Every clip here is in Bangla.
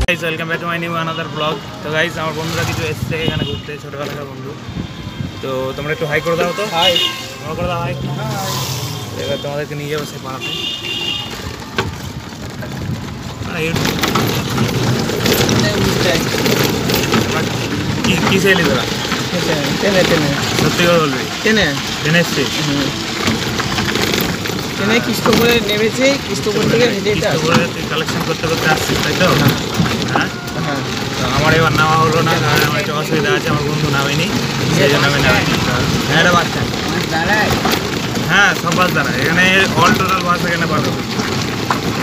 Guys welcome back to my new another blog. তো গাইস আমার বন্ধুরা কিছু এসছে এখানে ঘুরতে, ছোটবেলাকার বন্ধু। তো তোমরা একটু হাই করে দাও তো। হাই করে দাও। হাই। এবার তোমাদেরকে নিয়ে যাবো সে পাড়াতে। কিসে এলি তোরা? সত্যি করে বলবি? ট্রেনে এসছি। ট্রেনে কৃষ্ণপুরে নেমেছে, কৃষ্ণপুর থেকে কালেকশন করতে আসছিস তাই তো? হ্যাঁ হ্যাঁ। তো আমার এবার নামা হলো না, কারণ আমার একটু অসুবিধা আছে, আমার বন্ধু নামেনি, সেই জন্য আমি নামিনি। হ্যাঁ এটা বাচ্চা, হ্যাঁ সব বাস দাঁড়ায় এখানে, অল টোটাল বাস এখানে পাবে।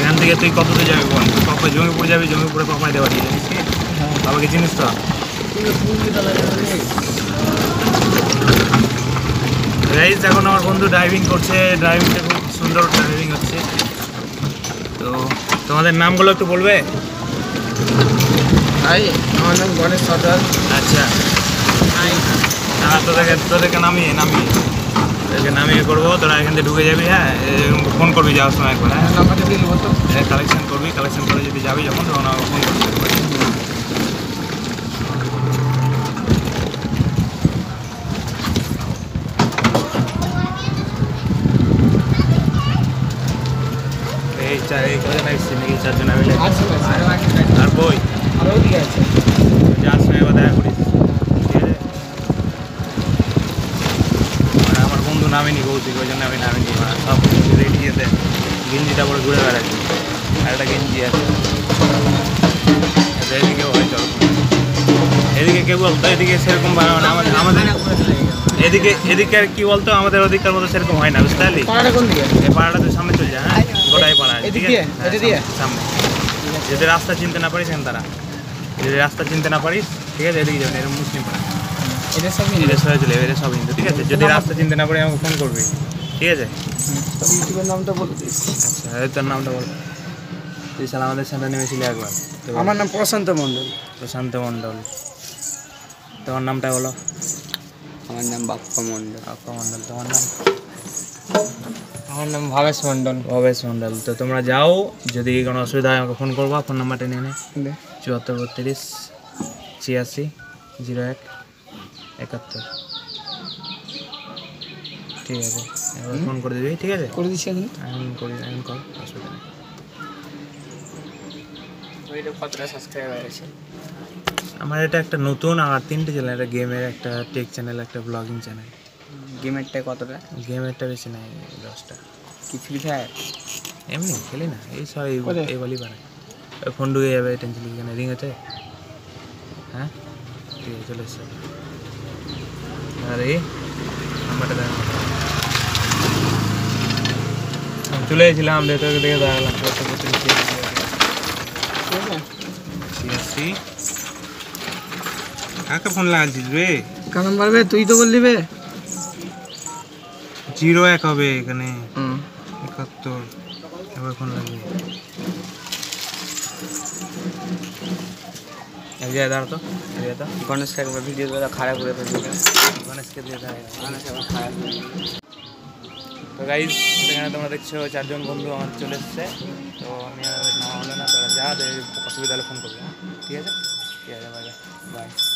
এখান থেকে তুই কত দূর যাবি বল? কখন জমিপুর যাবি, জমিপুরে কখন দেওয়া দিয়ে জানিস কি? বাবাকে চিনিস তো? গাইস এখন আমার বন্ধু ড্রাইভিং করছে, ড্রাইভিংটা খুব সুন্দর ড্রাইভিং হচ্ছে। তো তোমাদের নামগুলো একটু বলবে? আমার নাম গণেশ সরকার। আচ্ছা, তোদেরকে নামিয়ে করবো, তোরা এখান থেকে ঢুকে যাবি। হ্যাঁ ফোন করবি যাওয়ার সময় একবার। হ্যাঁ কালেকশন করবি, কালেকশন করে যদি যাবি যখন তখন আমাকে ফোন করবি। এই কজন আসছি নাকি? 4 জন মিলে। আর বই যার সঙ্গে এবার দেখা করিস, ঠিক আছে? আমার বন্ধু নামেনি কৌশিক, ওই জন্য আমি নামিনি। সব রেডি যেতে গেঞ্জিটা পরে ঘুরে বেড়াচ্ছি, আর একটা গেঞ্জি আছে। এদিকেও হয়, চল এদিকে কে বলতো, এদিকে সেরকম আমাদের এদিকে আর কি বলতো, আমাদের ওদিককার মতো সেরকম হয় না, বুঝতে পারলি? এই পাড়াটা তুই সামনে চলে যা। হ্যাঁ গোটাই পাড়া, ঠিক আছে? সামনে যদি রাস্তা চিনতে না পারিস, যদি রাস্তা চিনতে না পারিস, ঠিক আছে, এদিকে যাবেন। এরকম মুসলিম পাড়া, এদের সবাই চলে যাবে, এদের সব হিন্দু, ঠিক আছে? যদি রাস্তা চিনতে না পারি আমাকে ফোন করবি, ঠিক আছে? ইউটিউবের নামটা বলে দিস। আচ্ছা তোর নামটা বল। তুই সালা আমাদের সাথে নেমেছিলি একবার। আমার নাম প্রশান্ত মণ্ডল। প্রশান্ত মণ্ডল। তোমার নামটা বলো। আমার নাম বাপ্পা মণ্ডল। বাপ্পা মণ্ডল। তোমার নাম? আমার নাম ভবেশ মণ্ডল। ভবেশ মণ্ডল। তো তোমরা যাও, যদি কোনো অসুবিধা হয় আমাকে ফোন করবা। ফোন নাম্বারটা নিয়ে নে। 74 32 86 01 71। ঠিক আছে, এবার ফোন করে দিবি, ঠিক আছে? করে দিচ্ছি এখন। এখন কল, অসুবিধা নেই। কতটা সাবস্ক্রাইবার আছে? আমার এটা একটা নতুন, আর 3টে চ্যানেল, একটা গেমের, একটা টেক চ্যানেল, একটা ব্লগিং চ্যানেল। গেমেরটা কতটা? গেমেরটা বেশি নাই, 10টা। কি ফ্রি ফায়ার? এমনি খেলি না, এই সব এই বলি পারে। ওই ফোন ঢুকে যাবে, টেনশন এখানে রিং হচ্ছে। হ্যাঁ ঠিক আছে, চলে এসছে। আরে নাম্বারটা দেখা, চলে এসেছিলাম, দেখে দাঁড়ালাম। কাকে ফোন লাগাচ্ছিস রে? কারণ পারবে, তুই তো বললি বে 01 হবে এখানে, 71। এবার ফোন লাগবে। দাঁড়া তো, গণেশকে একবার ভিডিও করে খারাপ করে ফেলবি। গণেশকে দিয়ে দেয়। তো গাইজ এখানে তোমরা দেখছো 4 জন বন্ধু আমার চলে এসছে। তো আমি নামা হলো না, তোরা যা, অসুবিধা হলে ফোন করবে। ঠিক আছে, ঠিক আছে, বাই বাই।